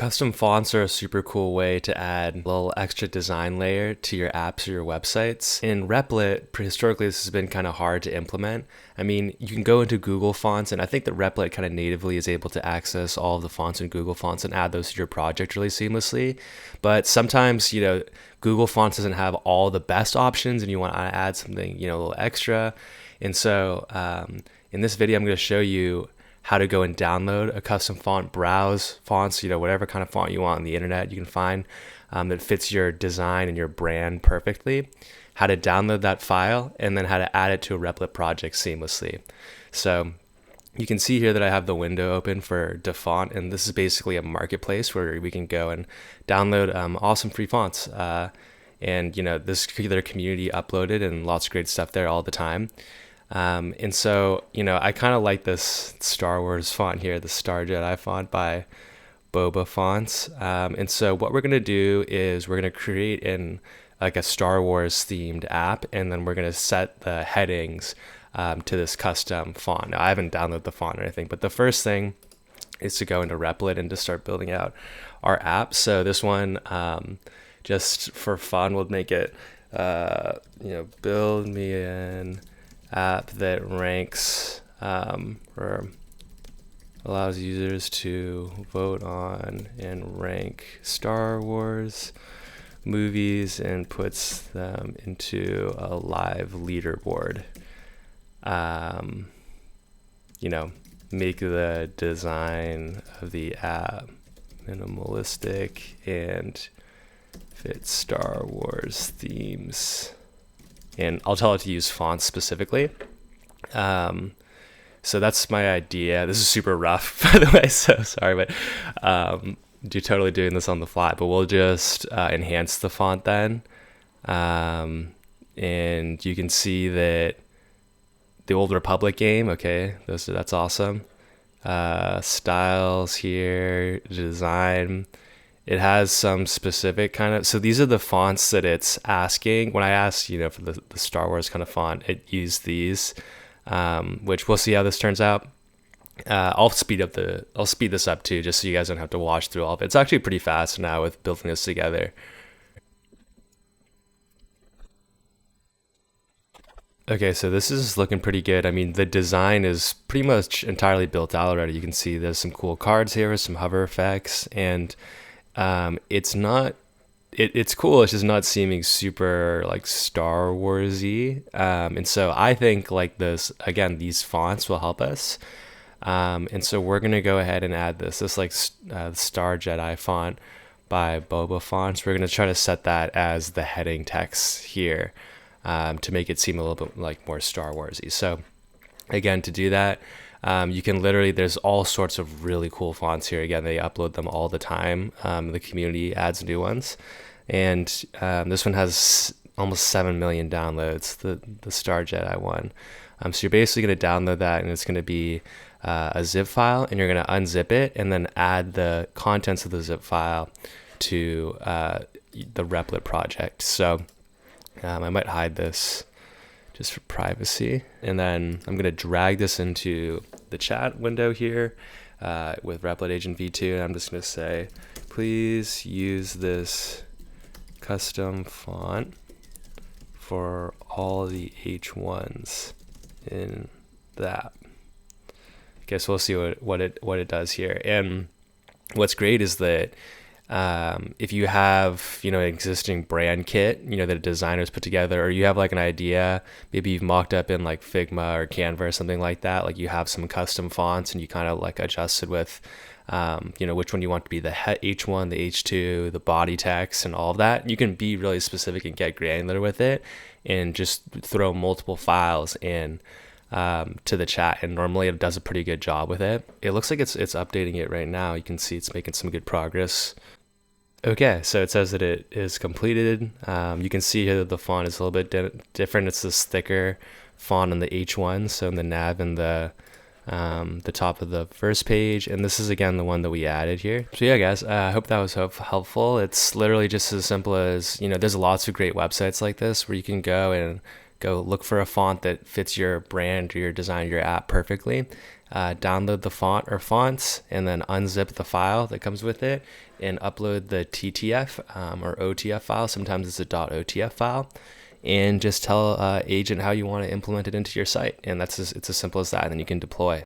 Custom fonts are a super cool way to add a little extra design layer to your apps or your websites. In Replit, prehistorically, this has been kind of hard to implement. I mean, you can go into Google Fonts, and I think that Replit kind of natively is able to access all of the fonts in Google Fonts and add those to your project really seamlessly. But sometimes, Google Fonts doesn't have all the best options, and you want to add something, a little extra. And so in this video, I'm going to show you how to go and download a custom font, browse fonts, whatever kind of font you want on the internet you can find that fits your design and your brand perfectly, how to download that file, and then how to add it to a Replit project seamlessly. So you can see here that I have the window open for DaFont, and this is basically a marketplace where we can go and download awesome free fonts. And this their community uploaded and lots of great stuff there all the time. And so, I kind of like this Star Wars font here, the Star Jedi font by Boba Fonts. And so what we're going to do is we're going to create a Star Wars themed app, and then we're going to set the headings to this custom font. Now, I haven't downloaded the font or anything, but the first thing is to go into Replit and to start building out our app. So this one, just for fun, we'll make it, build me an app that ranks or allows users to vote on and rank Star Wars movies and puts them into a live leaderboard. Make the design of the app minimalistic and fit Star Wars themes. And I'll tell it to use fonts specifically. So that's my idea. This is super rough, by the way, so sorry, but totally doing this on the fly. But we'll just enhance the font then. And you can see that the Old Republic game, okay, that's awesome. Styles here, design. It has some specific so these are the fonts that it's asking. When I asked, for the Star Wars kind of font, it used these, which we'll see how this turns out. I'll speed this up too, just so you guys don't have to watch through all of it. It's actually pretty fast now with building this together. Okay, so this is looking pretty good. I mean, the design is pretty much entirely built out already. You can see there's some cool cards here with some hover effects, and it's cool. It's just not seeming super like Star Warsy. And so I think like this, again, these fonts will help us. And so we're going to go ahead and add this Star Jedi font by Boba Fonts. We're going to try to set that as the heading text here, to make it seem a little bit like more Star Warsy. So again, to do that, you can there's all sorts of really cool fonts here. Again, they upload them all the time. The community adds new ones. And this one has almost 7 million downloads, the Star Jedi one. So you're basically going to download that, and it's going to be a zip file, and you're going to unzip it and then add the contents of the zip file to the Replit project. So I might hide this just for privacy. And then I'm going to drag this into the chat window here with Replit Agent V2. And I'm just going to say, please use this custom font for all the H1s in the app. Okay, so we'll see what it does here. And what's great is that if you have, an existing brand kit, that a designer's put together, or you have like an idea, maybe you've mocked up in like Figma or Canva or something like that, like you have some custom fonts and you kind of like adjusted with, which one you want to be the H1, the H2, the body text and all of that. You can be really specific and get granular with it and just throw multiple files in to the chat, and normally it does a pretty good job with it. It looks like it's updating it right now. You can see it's making some good progress. Okay, so it says that it is completed. You can see here that the font is a little bit different. It's this thicker font on the H1, so in the nav and the top of the first page. And this is, again, the one that we added here. So yeah, guys, I hope that was helpful. It's literally just as simple as, there's lots of great websites like this where you can go look for a font that fits your brand or your design, your app perfectly. download the font or fonts, and then unzip the file that comes with it and upload the TTF or OTF file. Sometimes it's a .otf file, and just tell agent how you want to implement it into your site. And it's as simple as that. And then you can deploy.